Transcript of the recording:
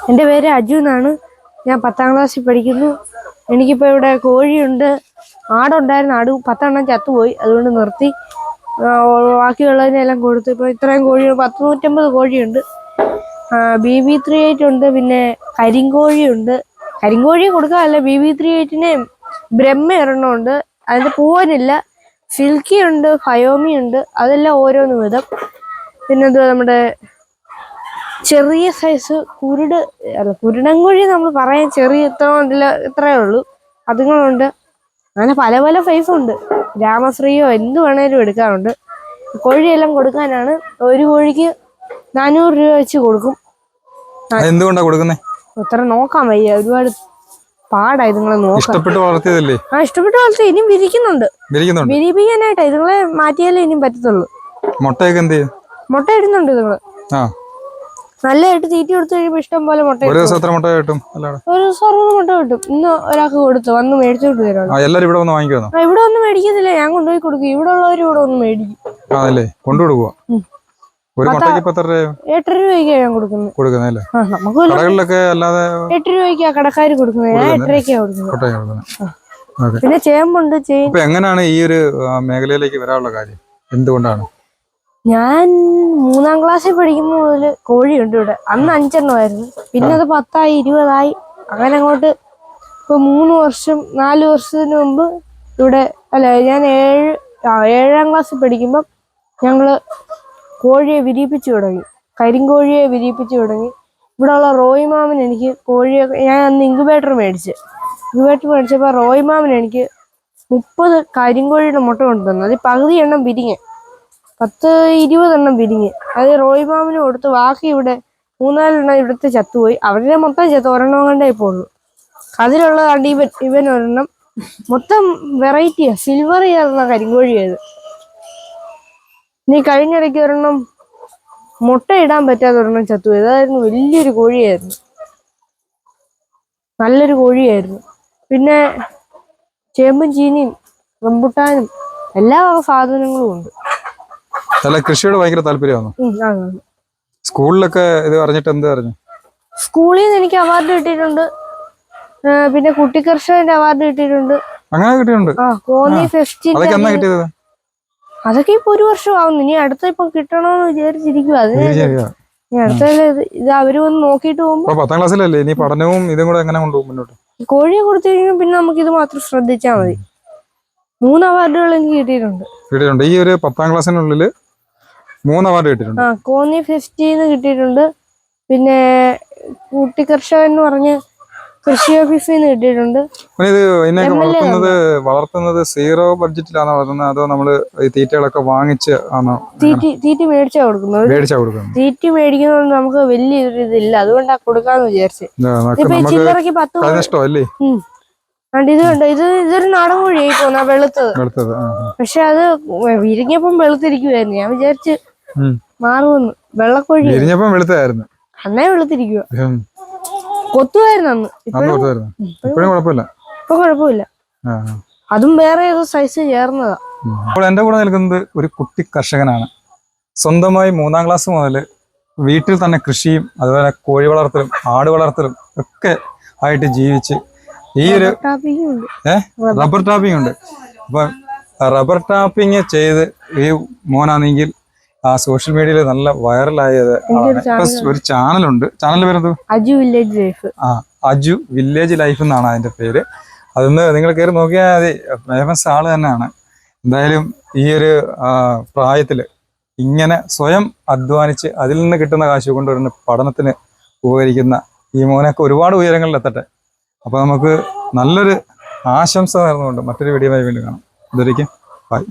എൻ്റെ പേര് അജു എന്നാണ്. ഞാൻ 10ാം ക്ലാസ്സിൽ പഠിക്കുന്നു. എനിക്കിപ്പോൾ ഇവിടെ കോഴിയുണ്ട്. ആടുണ്ടായിരുന്നു. ആട് 10 ചത്തുപോയി, അതുകൊണ്ട് നിർത്തി. ബാക്കിയുള്ളതിനെല്ലാം കൊടുത്തു. ഇപ്പോൾ ഇത്രയും കോഴികൾ 150 കോഴിയുണ്ട്. BB38 ഉണ്ട്, പിന്നെ കരിങ്കോഴിയുണ്ട്. കരിങ്കോഴി കൊടുക്കാനല്ല, BB38 ബ്രഹ്മ ഒരെണ്ണമുണ്ട്. അതിൻ്റെ പൂവനില്ല. സിൽക്കി ഉണ്ട്, ഫയോമി ഉണ്ട്. അതെല്ലാം ഓരോന്ന് വിധം. പിന്നെന്തുവാ, നമ്മുടെ ചെറിയ സൈസ് കുരുടൻകോഴി നമ്മൾ പറയാൻ ചെറിയ ഇത്രയേ ഉള്ളൂ. അതുങ്ങളുണ്ട്. അങ്ങനെ പല പല സൈസുണ്ട്. ഗ്രാമശ്രീയോ എന്ത് വേണേലും എടുക്കാറുണ്ട്. കോഴിയെല്ലാം കൊടുക്കാനാണ്. ഒരു കോഴിക്ക് 400 രൂപ വെച്ച് കൊടുക്കും. എന്തുകൊണ്ടാ കൊടുക്കുന്നത്? ഇത്ര നോക്കാൻ വയ്യ, ഒരുപാട് പാടായി ഇതുങ്ങളെ നോക്കാൻ. ഇഷ്ടപ്പെട്ട് വളർത്തിയതല്ലേ? ഇഷ്ടപ്പെട്ട് വളർത്തി. ഇനിയും വിരിക്കുന്നുണ്ട്. വിരിപ്പിക്കാനായിട്ടാ. ഇതുങ്ങളെ മാറ്റിയാലേ ഇനിയും പറ്റത്തുള്ളൂ. മുട്ടയൊക്കെ എന്ത് ചെയ്യും? മുട്ട ഇടുന്നുണ്ട് ഇതുങ്ങള്. നല്ലതായിട്ട് തീറ്റി കൊടുത്തു കഴിയുമ്പോൾ ഇഷ്ടം പോലെ മുട്ട. ഒരു ദിവസം എത്ര മുട്ട കിട്ടും? ഒരു ദിവസം 60 മുട്ട കിട്ടും. ഇന്ന് ഒരാൾക്ക് കൊടുത്തു, വന്ന് മേടിച്ചോണ്ട് വരണം. എല്ലാരും ഇവിടെ വന്ന് വാങ്ങിക്കുവാണോ? ഇവിടെ ഒന്നും മേടിക്കുന്നില്ല, ഞാൻ കൊണ്ടുപോയി കൊടുക്കും. ഇവിടെ ഉള്ളവർ ഇവിടെ ഒന്ന് മേടിക്കും. കൊണ്ടുകൊടുക്കുക. ഒരു മുട്ടയ്ക്ക് 8 രൂപയ്ക്കാണ് ഞാൻ കൊടുക്കുന്നത്. നമുക്ക് 8 രൂപയ്ക്കാ കടക്കാർ കൊടുക്കുന്നത്. ഞാൻ 8 രൂപയ്ക്കാണ് കൊടുക്കുന്നത്. പിന്നെ ചേമ്പുണ്ട്. എങ്ങനെയാണ് ഈ ഒരു മേഖലയിലേക്ക് വരാനുള്ള കാര്യം? എന്തുകൊണ്ടാണ്? ഞാൻ 3ാം ക്ലാസ്സിൽ പഠിക്കുമ്പോൾ മുതൽ കോഴിയുണ്ട് ഇവിടെ. അന്ന് 5 എണ്ണമായിരുന്നു. പിന്നെ അത് 10 20 അങ്ങനെ അങ്ങോട്ട്. ഇപ്പൊ 4 വർഷത്തിന് മുമ്പ് ഇവിടെ ഞാൻ 7ാം ക്ലാസ്സിൽ പഠിക്കുമ്പം ഞങ്ങള് കോഴിയെ വിരിയിപ്പിച്ചു തുടങ്ങി. കരിങ്കോഴിയെ വിരിയിപ്പിച്ചു തുടങ്ങി. ഇവിടെ ഉള്ള റോയ് മാമൻ എനിക്ക് കോഴിയെ, ഞാൻ അന്ന് ഇൻക്യുബേറ്റർ മേടിച്ചപ്പോൾ റോയ് മാമൻ എനിക്ക് 30 കരിങ്കോഴിയുടെ മുട്ട കൊണ്ടുതന്നു. അത് പകുതി എണ്ണം വിരിഞ്ഞ് 10-20 എണ്ണം വിരിഞ്ഞ്. അത് റോയ് മാമിന് കൊടുത്ത്. ബാക്കി ഇവിടെ 3-4 എണ്ണം ഇവിടുത്തെ ചത്തുപോയി. അവരുടെ മൊത്തം ചത്തു. ഒരെണ്ണം കണ്ടേ പോളൂ. അതിലുള്ള ഇവൻ ഒരെണ്ണം. മൊത്തം വെറൈറ്റിയാ. സിൽവർ ചേർന്ന കരിങ്കോഴിയായത്. ഇനി കഴിഞ്ഞിടയ്ക്ക് ഒരെണ്ണം മുട്ട ഇടാൻ പറ്റാതെ ഒരെണ്ണം ചത്തുപോയി. അതായിരുന്നു വലിയൊരു കോഴിയായിരുന്നു. നല്ലൊരു കോഴിയായിരുന്നു. പിന്നെ ചേമ്പും ചീനിയും റംബുട്ടാനും എല്ലാ സാധനങ്ങളും ഉണ്ട്. കൃഷിയോട് ഭയങ്കര താല്പര്യമാണ്. സ്കൂളിലൊക്കെ ഇത് അറിഞ്ഞിട്ട് എന്ത് പറഞ്ഞു? സ്കൂളിൽ നിന്ന് എനിക്ക് അവാർഡ് കിട്ടിയിട്ടുണ്ട്. പിന്നെ കുട്ടി കർഷകന്റെ അവാർഡ് കിട്ടിയിട്ടുണ്ട്. അങ്ങനെ കിട്ടിയിട്ടുണ്ട്. കോന്നി ഫെസ്റ്റിന് അതൊക്കെ ഇപ്പൊ 1 വർഷം ആവുന്നു. ഇനി അടുത്ത ഇപ്പൊ കിട്ടണോന്ന് വിചാരിച്ചിരിക്കുക. ഇത് അവര് വന്ന് നോക്കിട്ട് പോകുമ്പോ 10ാം ക്ലാസ്സിലല്ലേ, ഇനി പഠനവും ഇതും കൂടെ എങ്ങനെ കൊണ്ടുപോകും മുന്നോട്ട്? കോഴിയെ കൊടുത്തു കഴിഞ്ഞാൽ പിന്നെ നമുക്ക് ഇത് മാത്രം ശ്രദ്ധിച്ചാൽ മതി. 3 അവാർഡുകൾ എനിക്ക് കിട്ടിയിട്ടുണ്ട്. ഈ ഒരു 10ാം ക്ലാസ്സിനുള്ളിൽ 3 അവാർഡ് കിട്ടിയിട്ടുണ്ട്. കോന്നി ഫെസ്റ്റിന്ന് കിട്ടിയിട്ടുണ്ട്. പിന്നെ കുട്ടി കർഷകൻ എന്ന് പറഞ്ഞ് കൃഷി ഓഫീസിൽ നിന്ന് കിട്ടിയിട്ടുണ്ട്. വളർത്തുന്നത് സീറോ ബഡ്ജറ്റിലാണോ വളർത്തുന്നത്, അതോ നമ്മള് തീറ്റകളൊക്കെ വാങ്ങിച്ച് ആണോ? തീറ്റി മേടിച്ചാ കൊടുക്കുന്നത്. തീറ്റി മേടിക്കുന്നത് നമുക്ക് വലിയൊരു ഇതില്ല, അതുകൊണ്ടാ കൊടുക്കാന്ന് വിചാരിച്ചു. ചില്ലറക്ക് 10 ഇതുണ്ട്. ഇതൊരു നാടൻ കോഴിയായി പോന്ന വെളുത്തത്. പക്ഷെ അത് വിരിഞ്ഞപ്പം വെളുത്തിരിക്കുവായിരുന്നു. ഞാൻ വിചാരിച്ച് മാറുമെന്ന്. വെള്ളക്കോഴി അന്നേ വെളുത്തിരിക്കുക. കൊത്തുമായിരുന്നു അന്ന്. ഇപ്പൊ കുഴപ്പമില്ല. അതും വേറെ ഏതോ സൈസ് ചേർന്നതാ. അപ്പോൾ എന്റെ കൂടെ നിൽക്കുന്നത് ഒരു കുട്ടി കർഷകനാണ്. സ്വന്തമായി 3ാം ക്ലാസ് മുതൽ വീട്ടിൽ തന്നെ കൃഷിയും അതുപോലെ കോഴി വളർത്തലും ആട് വളർത്തലും ഒക്കെ ആയിട്ട് ജീവിച്ച് ഈ ഒരു റബ്ബർ ടാപ്പിംഗ് ഉണ്ട്. അപ്പൊ റബ്ബർ ടാപ്പിംഗ് ചെയ്ത് ഈ മോനാണെങ്കിൽ സോഷ്യൽ മീഡിയയിൽ നല്ല വൈറലായത്. ഒരു ചാനലുണ്ട്. ചാനലിന്റെ പേരെന്ത്? അജു വില്ലേജ് ലൈഫ് എന്നാണ് അതിന്റെ പേര്. അതൊന്ന് നിങ്ങൾ കയറി നോക്കിയാൽ മതി. ഫേമസ് ആള് തന്നെയാണ്. എന്തായാലും ഈ ഒരു പ്രായത്തില് ഇങ്ങനെ സ്വയം അധ്വാനിച്ച് അതിൽ നിന്ന് കിട്ടുന്ന കാശ് കൊണ്ടുവരുന്ന പഠനത്തിന് ഉപകരിക്കുന്ന ഈ മോനൊക്കെ ഒരുപാട് ഉയരങ്ങളിൽ എത്തട്ടെ. അപ്പൊ നമുക്ക് നല്ലൊരു ആശംസ നേർന്നുകൊണ്ട് മറ്റൊരു വീഡിയോയുമായി വീണ്ടും കാണാം. ഇതുവരേക്കും ബൈ.